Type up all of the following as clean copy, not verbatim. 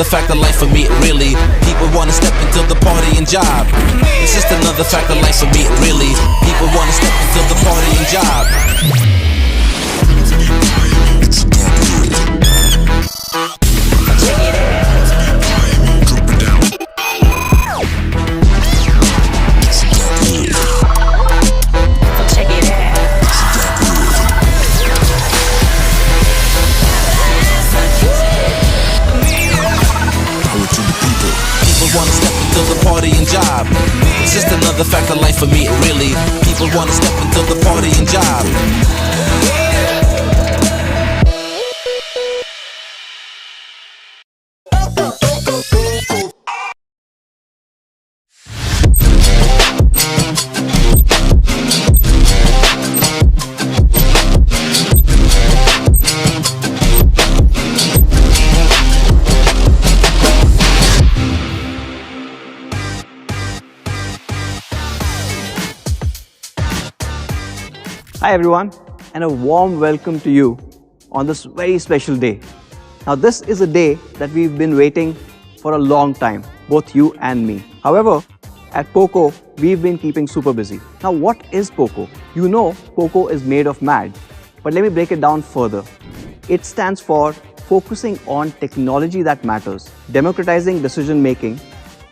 another fact of life for me, really. People wanna step into the party and job. It's just another fact of life for me, really. People wanna step into the party and job. Wanna step into the party and job. It's just another fact of life for me, really. People wanna step into the party and job. Hi everyone, and a warm welcome to you on this very special day. Now this is a day that we've been waiting for a long time, both you and me. However, at POCO, we've been keeping super busy. Now what is POCO? You know POCO is made of MAD, but let me break it down further. It stands for focusing on technology that matters, democratizing decision making,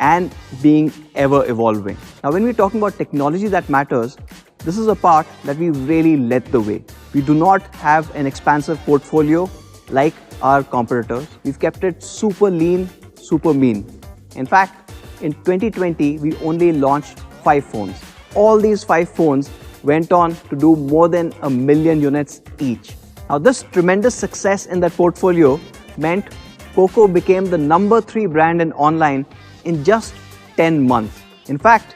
and being ever evolving. Now when we're talking about technology that matters, this is a part that we really led the way. We do not have an expansive portfolio like our competitors. We've kept it super lean, super mean. In fact, in 2020, we only launched 5 phones. All these 5 phones went on to do more than 1 million units each. Now this tremendous success in that portfolio meant POCO became the number 3 brand in online in just 10 months. In fact,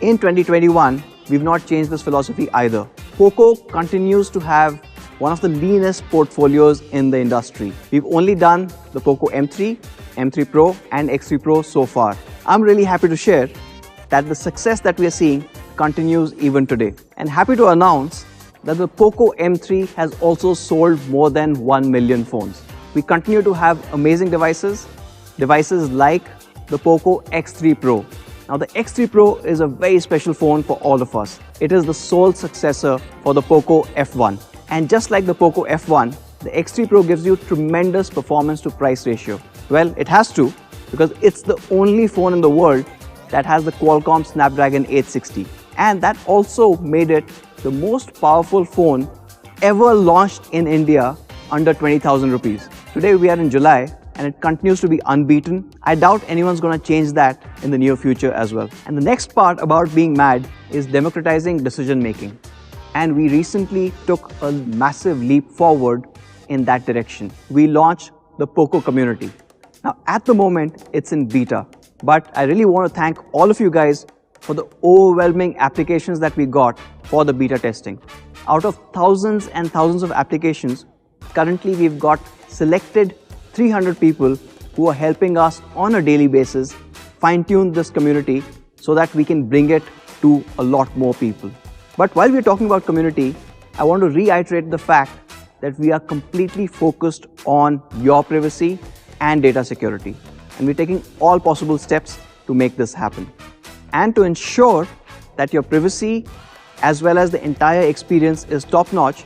in 2021, we've not changed this philosophy either. POCO continues to have one of the leanest portfolios in the industry. We've only done the POCO M3, M3 Pro and X3 Pro so far. I'm really happy to share that the success that we are seeing continues even today. And happy to announce that the POCO M3 has also sold more than 1 million phones. We continue to have amazing devices like the POCO X3 Pro. Now the X3 Pro is a very special phone for all of us. It is the sole successor for the POCO F1. And just like the POCO F1, the X3 Pro gives you tremendous performance to price ratio. Well, it has to, because it's the only phone in the world that has the Qualcomm Snapdragon 860. And that also made it the most powerful phone ever launched in India under 20,000 rupees. Today we are in July, and it continues to be unbeaten. I doubt anyone's going to change that in the near future as well. And the next part about being MAD is democratizing decision making. And we recently took a massive leap forward in that direction. We launched the POCO community. Now at the moment, it's in beta, but I really want to thank all of you guys for the overwhelming applications that we got for the beta testing. Out of thousands and thousands of applications, currently we've got selected 300 people who are helping us on a daily basis fine-tune this community so that we can bring it to a lot more people. But while we're talking about community, I want to reiterate the fact that we are completely focused on your privacy and data security. And we're taking all possible steps to make this happen. And to ensure that your privacy as well as the entire experience is top-notch,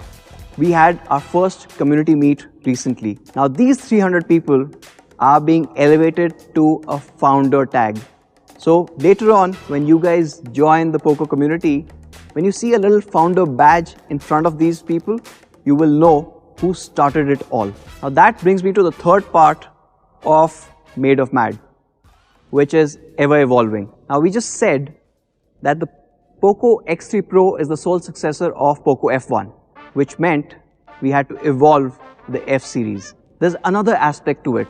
we had our first community meet recently. Now these 300 people are being elevated to a founder tag. So later on, when you guys join the POCO community, when you see a little founder badge in front of these people, you will know who started it all. Now that brings me to the third part of Made of MAD, which is ever evolving. Now we just said that the POCO X3 Pro is the sole successor of POCO F1, which meant we had to evolve the F series. There's another aspect to it.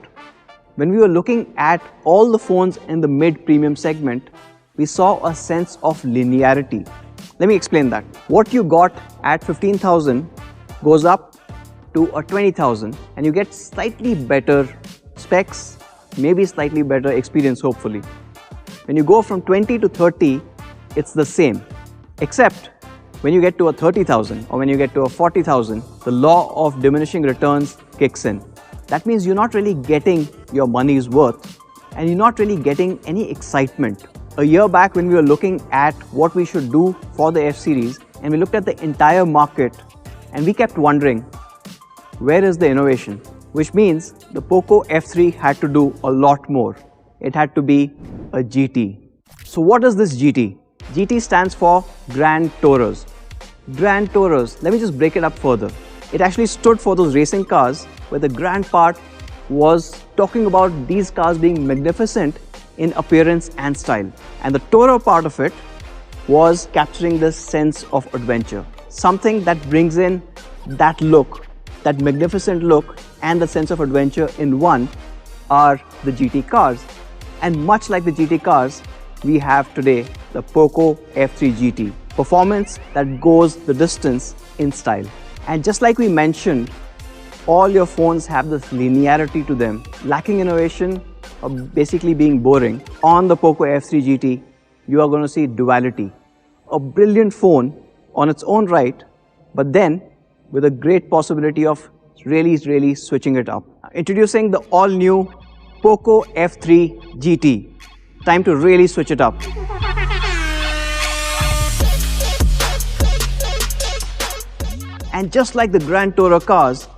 When we were looking at all the phones in the mid-premium segment, we saw a sense of linearity. Let me explain that. What you got at 15,000 goes up to a 20,000 and you get slightly better specs, maybe slightly better experience hopefully. When you go from 20 to 30, it's the same, except when you get to a 30,000 or when you get to a 40,000, the law of diminishing returns kicks in. that means you're not really getting your money's worth and you're not really getting any excitement. A year back when we were looking at what we should do for the F series, and we looked at the entire market and we kept wondering, where is the innovation? Which means the POCO F3 had to do a lot more. It had to be a GT. So what is this GT? GT stands for Grand Tourers. Grand Tourers, let me just break it up further. It actually stood for those racing cars where the grand part was talking about these cars being magnificent in appearance and style. And the tourer part of it was capturing this sense of adventure. Something that brings in that look, that magnificent look and the sense of adventure in one are the GT cars. And much like the GT cars, we have today the POCO F3 GT. Performance that goes the distance in style. And just like we mentioned, all your phones have this linearity to them, lacking innovation or basically being boring. On the POCO F3 GT, you are going to see duality. A brilliant phone on its own right, but then with a great possibility of really switching it up. Introducing the all-new POCO F3 GT. Time to really switch it up. And just like the Grand Tourer cars,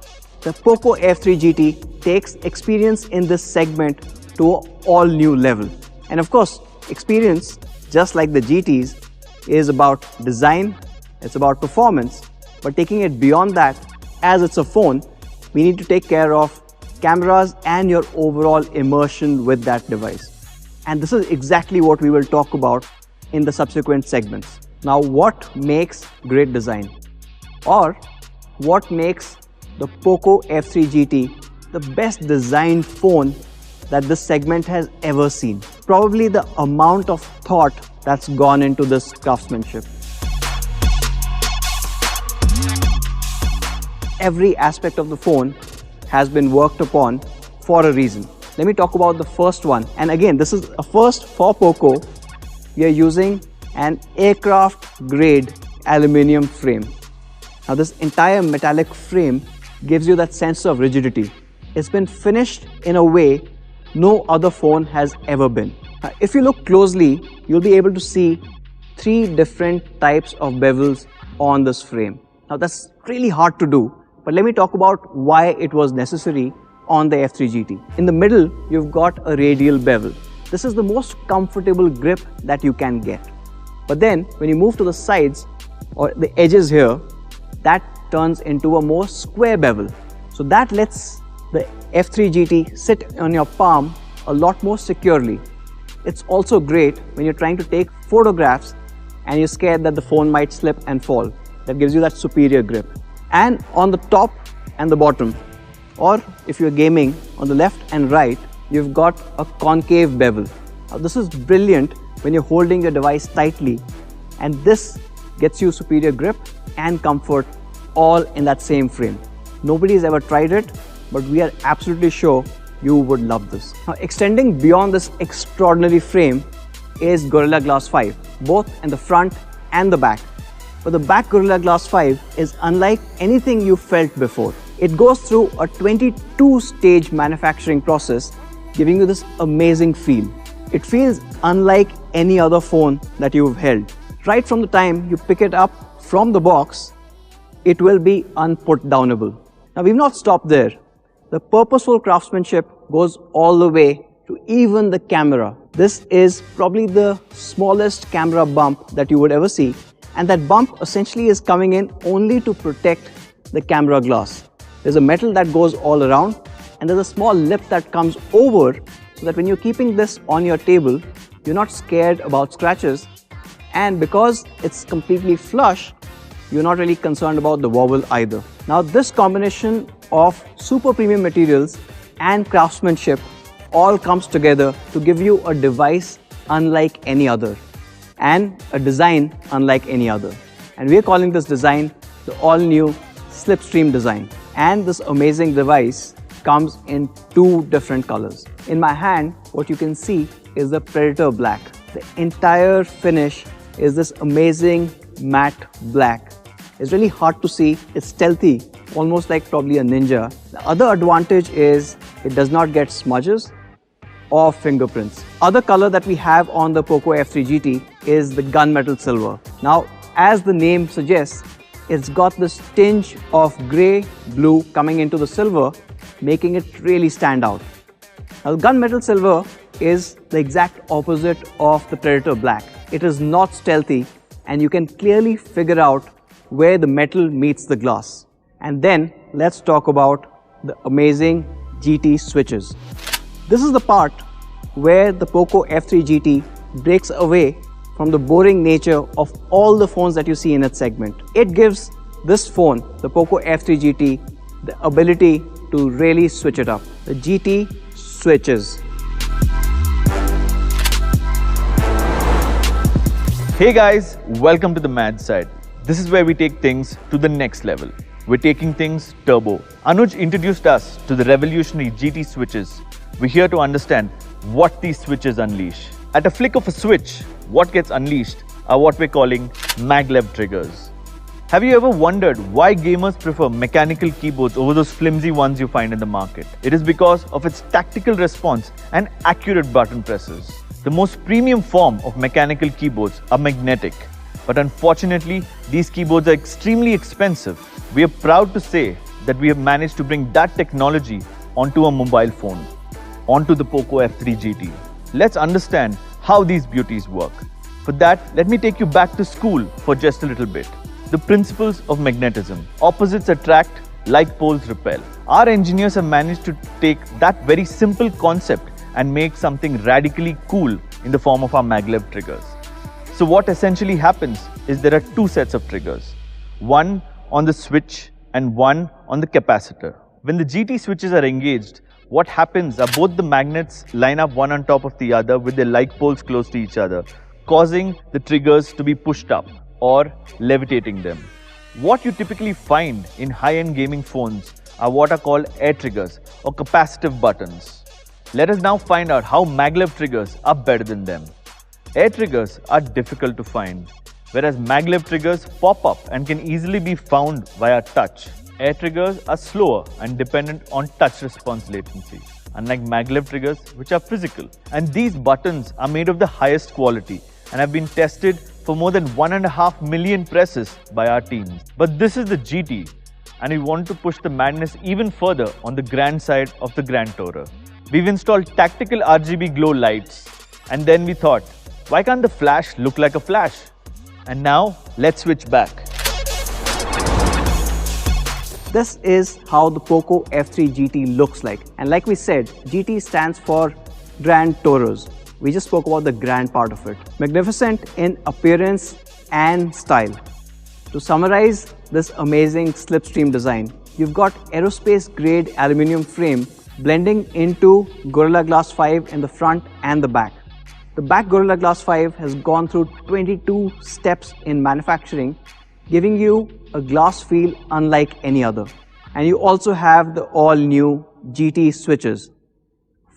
the POCO F3 GT takes experience in this segment to an all-new level. And of course, experience, just like the GTs, is about design, it's about performance, but taking it beyond that, as it's a phone, we need to take care of cameras and your overall immersion with that device. And this is exactly what we will talk about in the subsequent segments. Now, what makes great design? Or what makes the POCO F3 GT the best designed phone that this segment has ever seen? Probably the amount of thought that's gone into this craftsmanship. Every aspect of the phone has been worked upon for a reason. Let me talk about the first one. And again, this is a first for POCO. We are using an aircraft grade aluminium frame. Now this entire metallic frame gives you that sense of rigidity. It's been finished in a way no other phone has ever been. Now, if you look closely, you'll be able to see 3 different types of bezels on this frame. Now that's really hard to do, but let me talk about why it was necessary on the F3 GT. In the middle, you've got a radial bevel. This is the most comfortable grip that you can get. But then when you move to the sides or the edges here, that turns into a more square bevel. So that lets the F3 GT sit on your palm a lot more securely. It's also great when you're trying to take photographs and you're scared that the phone might slip and fall. That gives you that superior grip. And on the top and the bottom, or if you're gaming, on the left and right, you've got a concave bevel. Now this is brilliant when you're holding your device tightly, and this gets you superior grip and comfort all in that same frame. Nobody's ever tried it, but we are absolutely sure you would love this. Now extending beyond this extraordinary frame is Gorilla Glass 5, both in the front and the back. But the back Gorilla Glass 5 is unlike anything you felt before. It goes through a 22-stage manufacturing process, giving you this amazing feel. It feels unlike any other phone that you've held. Right from the time you pick it up from the box, it will be unput-downable. Now we've not stopped there. The purposeful craftsmanship goes all the way to even the camera. This is probably the smallest camera bump that you would ever see, and that bump essentially is coming in only to protect the camera glass. There's a metal that goes all around, and there's a small lip that comes over so that when you're keeping this on your table, you're not scared about scratches, and because it's completely flush, you're not really concerned about the wobble either. Now this combination of super premium materials and craftsmanship all comes together to give you a device unlike any other and a design unlike any other. And we are calling this design the all-new Slipstream design. And this amazing device comes in 2 different colors. In my hand, what you can see is the Predator Black. The entire finish is this amazing matte black. It's really hard to see, it's stealthy, almost like probably a ninja. The other advantage is it does not get smudges or fingerprints. Other color that we have on the POCO F3 GT is the gunmetal silver. Now, as the name suggests, it's got this tinge of grey, blue coming into the silver, making it really stand out. Now, gunmetal silver is the exact opposite of the Predator Black. It is not stealthy, and you can clearly figure out where the metal meets the glass. And then let's talk about the amazing GT switches. This is the part where the POCO F3 GT breaks away from the boring nature of all the phones that you see in its segment. It gives this phone, the POCO F3 GT, the ability to really switch it up. The GT switches. Hey guys, welcome to the Mad Side. This is where we take things to the next level. We're taking things turbo. Anuj introduced us to the revolutionary GT switches. We're here to understand what these switches unleash. At a flick of a switch, what gets unleashed are what we're calling maglev triggers. Have you ever wondered why gamers prefer mechanical keyboards over those flimsy ones you find in the market? It is because of its tactical response and accurate button presses. The most premium form of mechanical keyboards are magnetic, but unfortunately, these keyboards are extremely expensive. We are proud to say that we have managed to bring that technology onto a mobile phone, onto the POCO F3 GT. Let's understand how these beauties work. For that, let me take you back to school for just a little bit. The principles of magnetism. Opposites attract, like poles repel. Our engineers have managed to take that very simple concept and make something radically cool in the form of our maglev triggers. So what essentially happens is there are two sets of triggers, one on the switch and one on the capacitor. When the GT switches are engaged, what happens are both the magnets line up one on top of the other with their like poles close to each other, causing the triggers to be pushed up or levitating them. What you typically find in high-end gaming phones are what are called air triggers or capacitive buttons. Let us now find out how maglev triggers are better than them. Air triggers are difficult to find, whereas maglev triggers pop up and can easily be found via touch. Air triggers are slower and dependent on touch response latency, unlike maglev triggers which are physical. And these buttons are made of the highest quality and have been tested for more than 1.5 million presses by our teams. But this is the GT, and we want to push the madness even further on the grand side of the Grand Tourer. We've installed tactical RGB glow lights, and then we thought, why can't the flash look like a flash? And now, let's switch back. This is how the POCO F3 GT looks like. And like we said, GT stands for Grand Tourers. We just spoke about the grand part of it. Magnificent in appearance and style. To summarize this amazing slipstream design, you've got aerospace grade aluminium frame blending into Gorilla Glass 5 in the front and the back. The back Gorilla Glass 5 has gone through 22 steps in manufacturing, giving you a glass feel unlike any other. And you also have the all-new GT switches.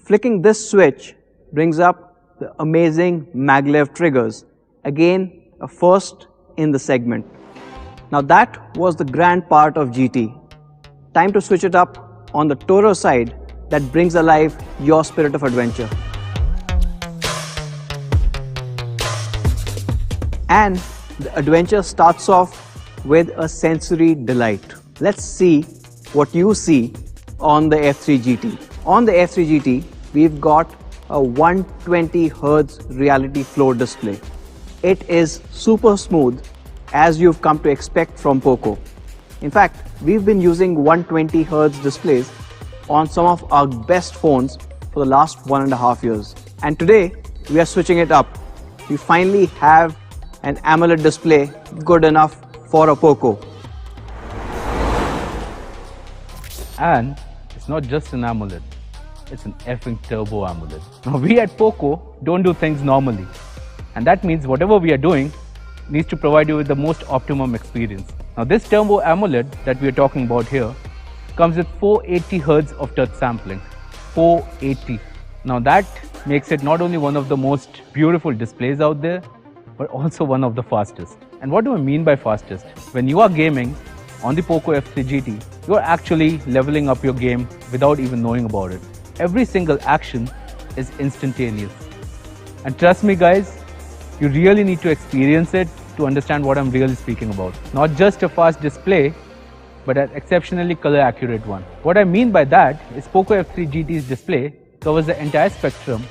Flicking this switch brings up the amazing maglev triggers. Again, a first in the segment. Now that was the grand part of GT. Time to switch it up on the Tourer side that brings alive your spirit of adventure. And the adventure starts off with a sensory delight. Let's see what you see on the F3 GT. On the F3 GT, we've got a 120 Hz reality floor display. It is super smooth, as you've come to expect from POCO. In fact, we've been using 120 Hz displays on some of our best phones for the last 1.5 years. And today, we are switching it up. We finally have an AMOLED display good enough for a POCO. And it's not just an AMOLED, it's an effing turbo AMOLED. Now we at POCO don't do things normally. And that means whatever we are doing needs to provide you with the most optimum experience. Now this turbo AMOLED that we are talking about here comes with 480 Hz of touch sampling. 480. Now that makes it not only one of the most beautiful displays out there, but also one of the fastest. And what do I mean by fastest? When you are gaming on the POCO F3 GT, you're actually leveling up your game without even knowing about it. Every single action is instantaneous. And trust me guys, you really need to experience it to understand what I'm really speaking about. Not just a fast display, but an exceptionally color accurate one. What I mean by that is POCO F3 GT's display covers the entire spectrum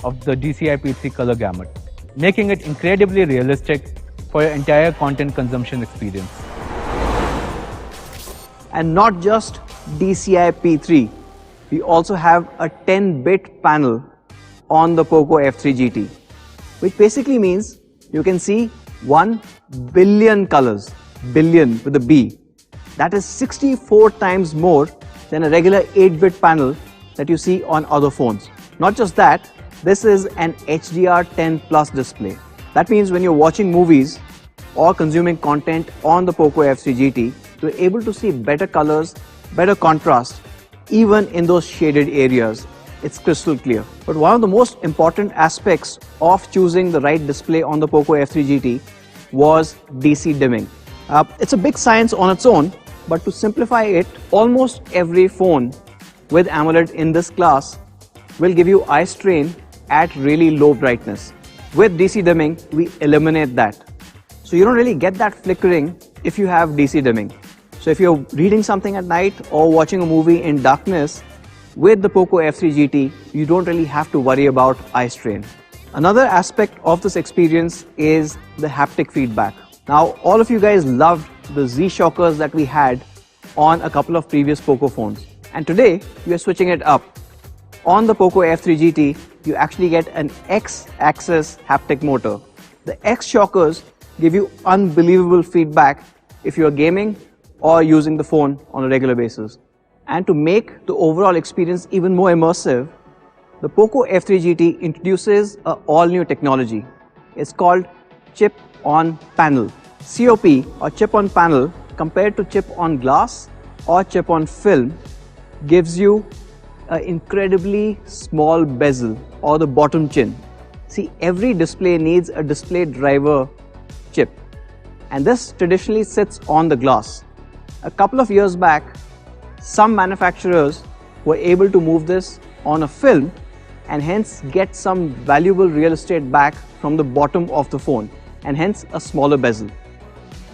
of the DCI-P3 color gamut, making it incredibly realistic for your entire content consumption experience. And not just DCI P3, we also have a 10-bit panel on the POCO F3 GT, which basically means you can see 1 billion colors, billion with a B. That is 64 times more than a regular 8-bit panel that you see on other phones. Not just that, this is an HDR10 Plus display. That means when you're watching movies or consuming content on the POCO F3 GT, you're able to see better colors, better contrast, even in those shaded areas. It's crystal clear. But one of the most important aspects of choosing the right display on the POCO F3 GT was DC dimming. It's a big science on its own, but to simplify it, almost every phone with AMOLED in this class will give you eye strain at really low brightness. With DC dimming, we eliminate that. So you don't really get that flickering if you have DC dimming. So if you're reading something at night or watching a movie in darkness, with the POCO F3 GT, you don't really have to worry about eye strain. Another aspect of this experience is the haptic feedback. Now, all of you guys loved the Z-shockers that we had on a couple of previous POCO phones. And today, we are switching it up. On the POCO F3 GT, you actually get an X-axis haptic motor. The X-shockers give you unbelievable feedback if you're gaming or using the phone on a regular basis. And to make the overall experience even more immersive, the POCO F3 GT introduces an all-new technology. It's called chip on panel. COP or chip on panel compared to chip on glass or chip on film gives you an incredibly small bezel or the bottom chin. See, every display needs a display driver chip, and this traditionally sits on the glass. A couple of years back, some manufacturers were able to move this on a film and hence get some valuable real estate back from the bottom of the phone, and hence a smaller bezel.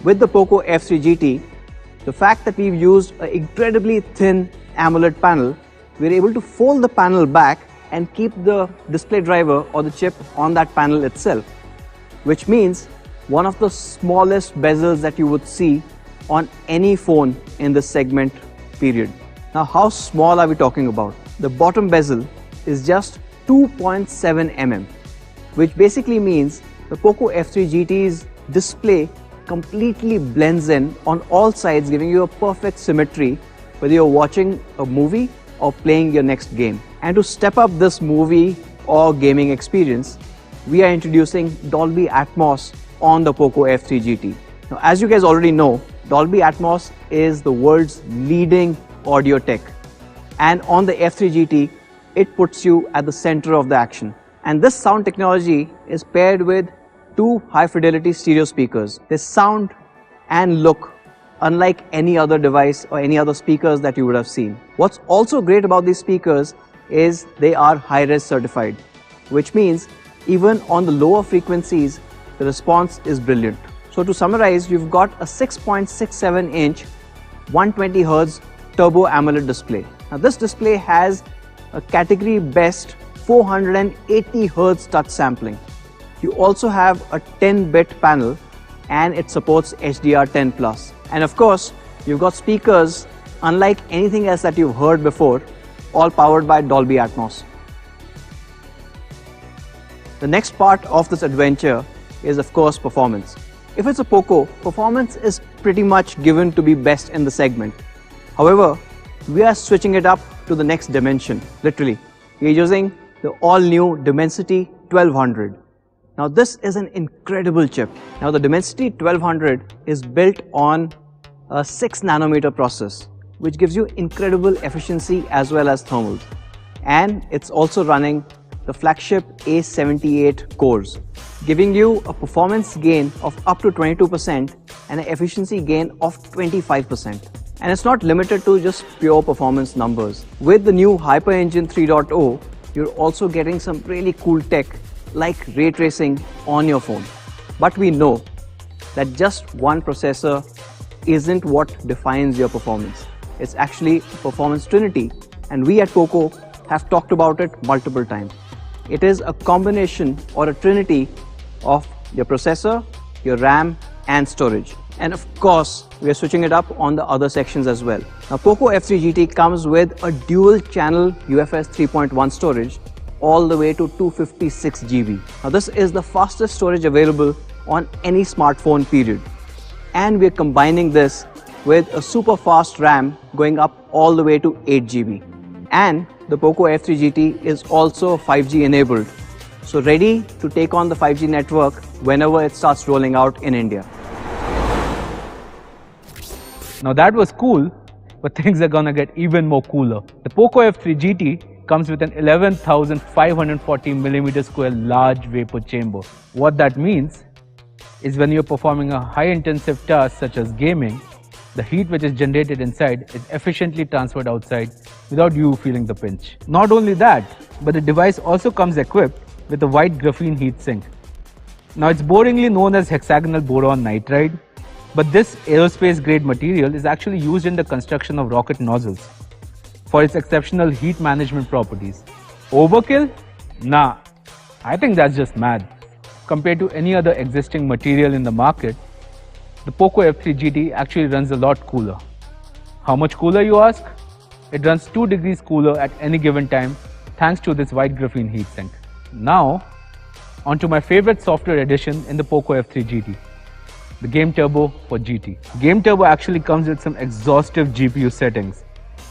With the POCO F3 GT, the fact that we've used an incredibly thin AMOLED panel, we're able to fold the panel back and keep the display driver or the chip on that panel itself, which means one of the smallest bezels that you would see on any phone in this segment, period. Now, how small are we talking about? The bottom bezel is just 2.7 mm, which basically means the POCO F3 GT's display completely blends in on all sides, giving you a perfect symmetry whether you're watching a movie or playing your next game. And to step up this movie or gaming experience, we are introducing Dolby Atmos on the POCO F3 GT. Now, as you guys already know, Dolby Atmos is the world's leading audio tech. And on the F3 GT, it puts you at the center of the action. And this sound technology is paired with two high-fidelity stereo speakers. They sound and look unlike any other device or any other speakers that you would have seen. What's also great about these speakers is they are high-res certified, which means even on the lower frequencies, the response is brilliant. So to summarize, you've got a 6.67-inch 120Hz Turbo AMOLED display. Now this display has a category best 480Hz touch sampling. You also have a 10-bit panel and it supports HDR10 Plus. And of course, you've got speakers unlike anything else that you've heard before, all powered by Dolby Atmos. The next part of this adventure is of course performance. If it's a POCO, performance is pretty much given to be best in the segment. However, we are switching it up to the next dimension, literally. We are using the all-new Dimensity 1200. Now this is an incredible chip. Now the Dimensity 1200 is built on a 6nm process, which gives you incredible efficiency as well as thermals. And it's also running the flagship A78 cores, giving you a performance gain of up to 22% and an efficiency gain of 25%. And it's not limited to just pure performance numbers. With the new Hyper Engine 3.0, you're also getting some really cool tech like ray tracing on your phone. But we know that just one processor isn't what defines your performance. It's actually a performance trinity, and we at POCO have talked about it multiple times. It is a combination or a trinity of your processor, your RAM and storage. And of course, we are switching it up on the other sections as well. Now, POCO F3 GT comes with a dual channel UFS 3.1 storage all the way to 256 GB. Now, this is the fastest storage available on any smartphone period. And we're combining this with a super fast RAM going up all the way to 8 GB. And the POCO F3 GT is also 5G enabled. So ready to take on the 5G network whenever it starts rolling out in India. Now that was cool, but things are gonna get even more cooler. The POCO F3 GT comes with an 11,540mm square large vapor chamber. What that means is when you're performing a high-intensive task such as gaming, the heat which is generated inside is efficiently transferred outside without you feeling the pinch. Not only that, but the device also comes equipped with a white graphene heatsink. Now it's boringly known as hexagonal boron nitride, but this aerospace grade material is actually used in the construction of rocket nozzles for its exceptional heat management properties. Overkill? Nah, I think that's just mad. Compared to any other existing material in the market, the POCO F3 GT actually runs a lot cooler. How much cooler, you ask? It runs 2 degrees cooler at any given time thanks to this white graphene heatsink. Now, onto my favorite software addition in the POCO F3 GT, the Game Turbo for GT. Game Turbo actually comes with some exhaustive GPU settings,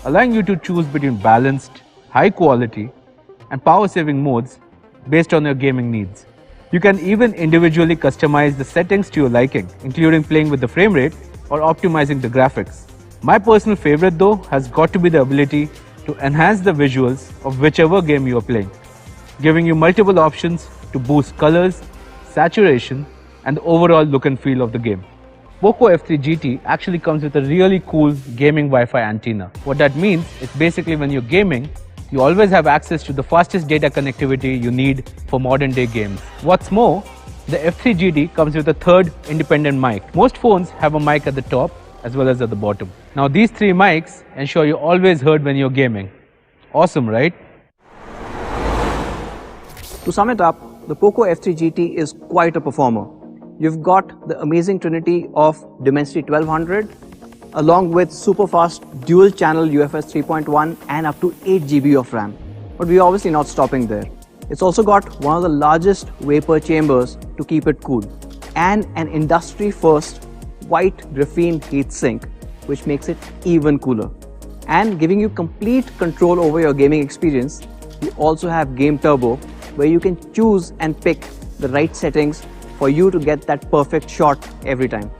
allowing you to choose between balanced, high quality and power saving modes based on your gaming needs. You can even individually customize the settings to your liking, including playing with the frame rate or optimizing the graphics. My personal favorite though has got to be the ability to enhance the visuals of whichever game you are playing, giving you multiple options to boost colors, saturation and the overall look and feel of the game. POCO F3 GT actually comes with a really cool gaming Wi-Fi antenna. What that means is basically when you're gaming, you always have access to the fastest data connectivity you need for modern day games. What's more, the F3 GT comes with a third independent mic. Most phones have a mic at the top as well as at the bottom. Now these 3 mics ensure you're always heard when you're gaming. Awesome, right? To sum it up, the POCO F3 GT is quite a performer. You've got the amazing trinity of Dimensity 1200 along with super fast dual channel UFS 3.1 and up to 8 GB of RAM. But we're obviously not stopping there. It's also got one of the largest vapor chambers to keep it cool and an industry first white graphene heatsink which makes it even cooler. And giving you complete control over your gaming experience, we also have Game Turbo where you can choose and pick the right settings for you to get that perfect shot every time.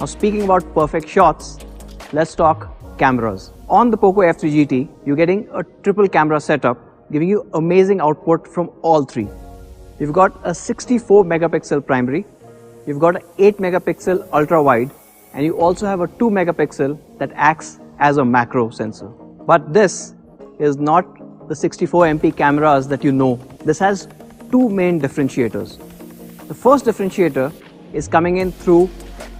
Now speaking about perfect shots, let's talk cameras. On the POCO F3 GT, you're getting a triple camera setup giving you amazing output from all 3. You've got a 64 megapixel primary, you've got an 8 megapixel ultra wide, and you also have a 2 megapixel that acts as a macro sensor. But this is not the 64 MP cameras that you know. This has 2 main differentiators. The first differentiator is coming in through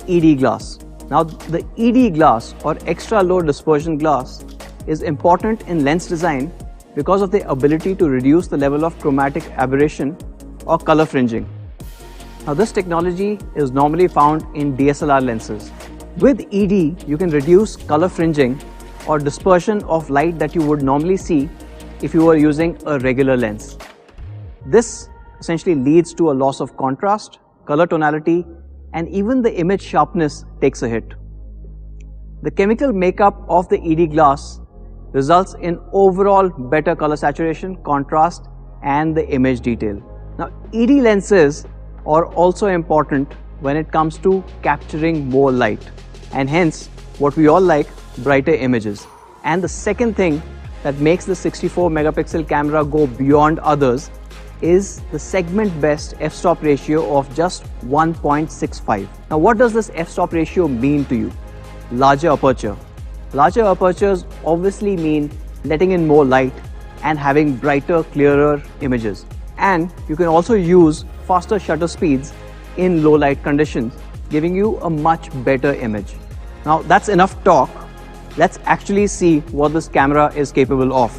ED glass. Now the ED glass or extra low dispersion glass is important in lens design because of the ability to reduce the level of chromatic aberration or color fringing. Now this technology is normally found in DSLR lenses. With ED, you can reduce color fringing or dispersion of light that you would normally see if you were using a regular lens. This essentially leads to a loss of contrast, color tonality, and even the image sharpness takes a hit. The chemical makeup of the ED glass results in overall better color saturation, contrast, and the image detail. Now, ED lenses are also important when it comes to capturing more light, and hence what we all like, brighter images. And the second thing that makes the 64 megapixel camera go beyond others is the segment best f-stop ratio of just 1.65. Now what does this f-stop ratio mean to you? Larger aperture, Larger apertures obviously mean letting in more light and having brighter, clearer images. And you can also use faster shutter speeds in low light conditions, giving you a much better image. Now that's enough talk. Let's actually see what this camera is capable of.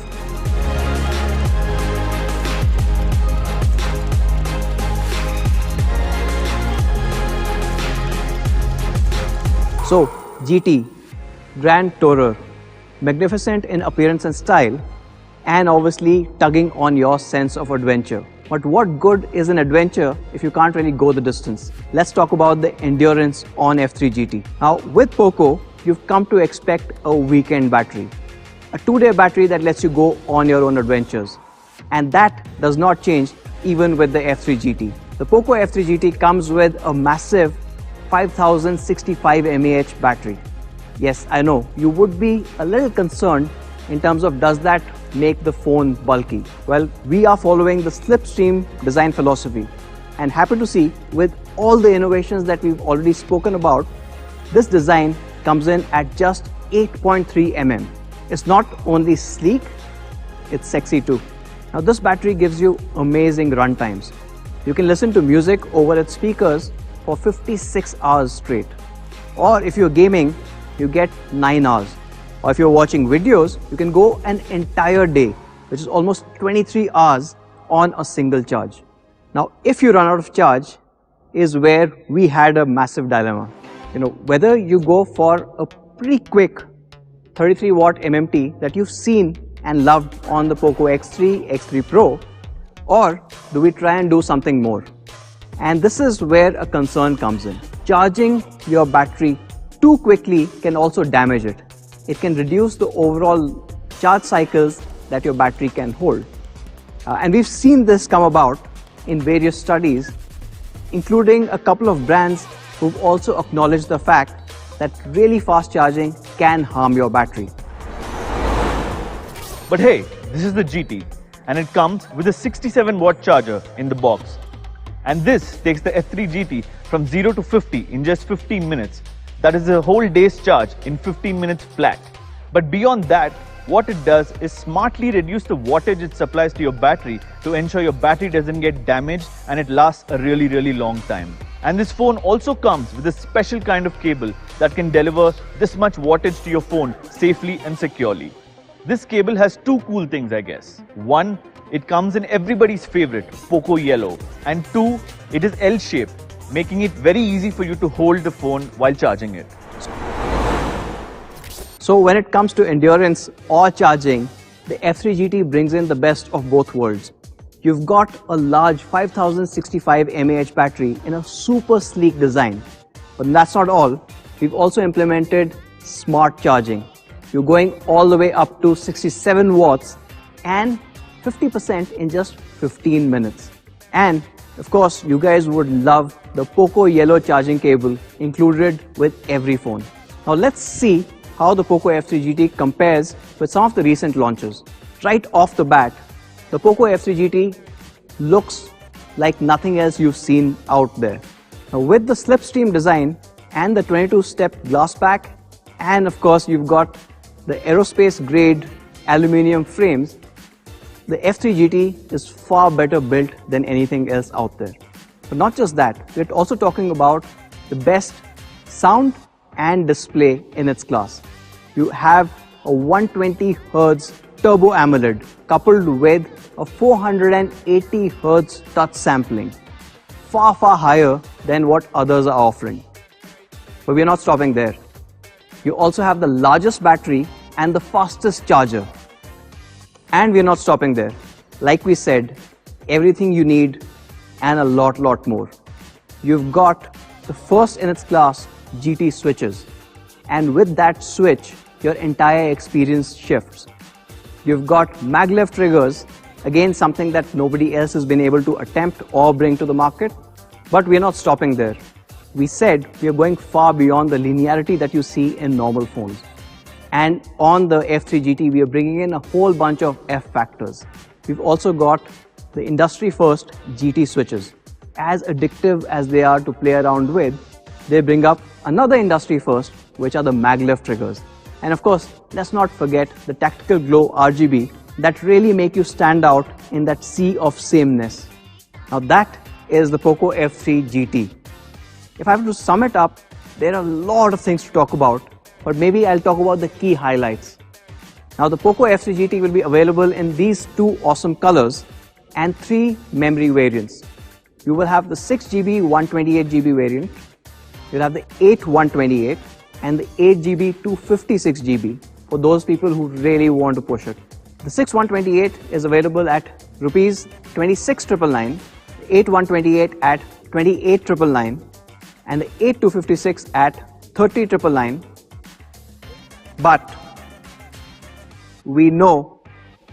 So, GT, Grand Tourer, magnificent in appearance and style, and obviously tugging on your sense of adventure. But what good is an adventure if you can't really go the distance? Let's talk about the endurance on F3 GT. Now, with POCO, you've come to expect a weekend battery, a 2-day battery that lets you go on your own adventures. And that does not change even with the F3 GT. The POCO F3 GT comes with a massive 5065 mAh battery. Yes, I know, you would be a little concerned in terms of does that make the phone bulky? Well, we are following the slipstream design philosophy and happy to see with all the innovations that we've already spoken about, this design comes in at just 8.3 mm. It's not only sleek, it's sexy too. Now this battery gives you amazing run times. You can listen to music over its speakers for 56 hours straight. Or if you're gaming, you get 9 hours. Or if you're watching videos, you can go an entire day, which is almost 23 hours on a single charge. Now, if you run out of charge, is where we had a massive dilemma. Whether you go for a pretty quick 33 watt MMT that you've seen and loved on the POCO X3, X3 Pro, or do we try and do something more? And this is where a concern comes in. Charging your battery too quickly can also damage it. It can reduce the overall charge cycles that your battery can hold. And we've seen this come about in various studies, including a couple of brands who've also acknowledged the fact that really fast charging can harm your battery. But hey, this is the GT and it comes with a 67 watt charger in the box. And this takes the F3 GT from 0 to 50 in just 15 minutes. That is a whole day's charge in 15 minutes flat. But beyond that, what it does is smartly reduce the wattage it supplies to your battery to ensure your battery doesn't get damaged and it lasts a really long time. And this phone also comes with a special kind of cable that can deliver this much wattage to your phone safely and securely. This cable has two cool things, I guess. One, it comes in everybody's favorite, POCO Yellow. And two, it is L-shaped, making it very easy for you to hold the phone while charging it. So when it comes to endurance or charging, the F3 GT brings in the best of both worlds. You've got a large 5065 mAh battery in a super sleek design. But that's not all. We've also implemented smart charging. You're going all the way up to 67 watts and 50% in just 15 minutes. And of course, you guys would love the POCO Yellow charging cable included with every phone. Now let's see how the POCO F3 GT compares with some of the recent launches. Right off the bat, the POCO F3 GT looks like nothing else you've seen out there. Now with the slipstream design and the 22-step glass pack, and of course you've got the aerospace grade aluminium frames, the F3 GT is far better built than anything else out there. But not just that, we're also talking about the best sound and display in its class. You have a 120 Hz Turbo AMOLED coupled with a 480 Hz touch sampling, far higher than what others are offering. But we're not stopping there. You also have the largest battery and the fastest charger. And we're not stopping there. Like we said, everything you need and a lot more. You've got the first in its class GT switches. And with that switch, your entire experience shifts. You've got maglev triggers, again something that nobody else has been able to attempt or bring to the market. But we're not stopping there. We said we're going far beyond the linearity that you see in normal phones. And on the F3 GT, we are bringing in a whole bunch of F factors. We've also got the industry first GT switches. As addictive as they are to play around with, they bring up another industry first, which are the maglev triggers. And of course, let's not forget the tactical glow RGB that really make you stand out in that sea of sameness. Now that is the POCO F3 GT. If I have to sum it up, there are a lot of things to talk about, but maybe I'll talk about the key highlights. Now the POCO F3 GT will be available in these two awesome colors and 3 memory variants. You will have the 6GB 128GB variant, you'll have the 8 128 and the 8GB 256GB for those people who really want to push it. The 6 128 is available at rupees 26,999, the 8 128 at 28,999 and the 8 256 at 30,999. But we know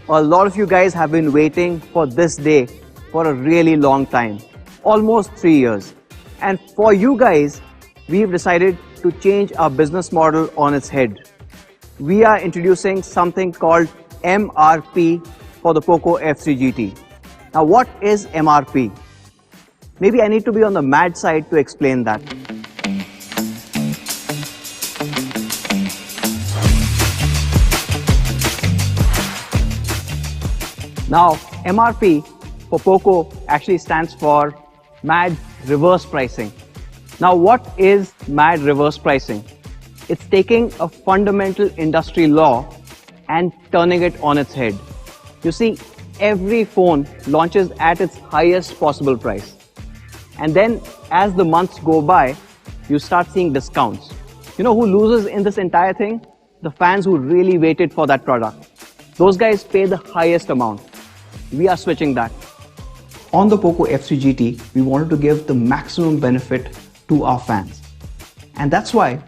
a lot of you guys have been waiting for this day for a really long time, almost 3 years. And for you guys, we've decided to change our business model on its head. We are introducing something called MRP for the POCO F3 GT. Now what is MRP? Maybe I need to be on the mad side to explain that. Now MRP for POCO actually stands for Mad Reverse Pricing. Now what is Mad Reverse Pricing? It's taking a fundamental industry law and turning it on its head. You see, every phone launches at its highest possible price. And then as the months go by, you start seeing discounts. You know who loses in this entire thing? The fans who really waited for that product. Those guys pay the highest amount. We are switching that. On the POCO F3 GT, we wanted to give the maximum benefit to our fans. And that's why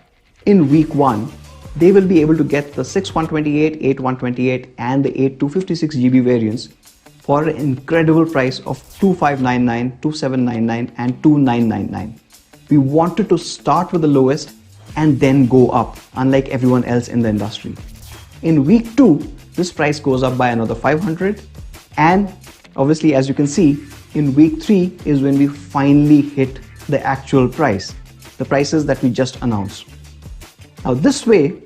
in week 1, they will be able to get the 6 128, 8 128 and the 8 256GB variants for an incredible price of 2599, 2799 and 2999. We wanted to start with the lowest and then go up, unlike everyone else in the industry. In week 2, this price goes up by another 500, and obviously, as you can see, in week 3 is when we finally hit the actual price, the prices that we just announced. Now this way,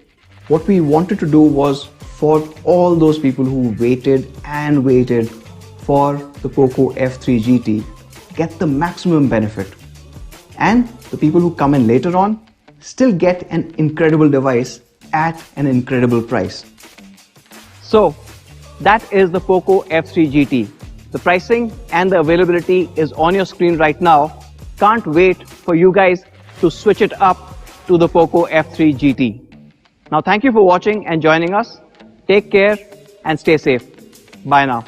what we wanted to do was for all those people who waited and waited for the POCO F3 GT, get the maximum benefit. And the people who come in later on still get an incredible device at an incredible price. So that is the POCO F3 GT. The pricing and the availability is on your screen right now. Can't wait for you guys to switch it up to the POCO F3 GT. Now thank you for watching and joining us. Take care and stay safe. Bye now.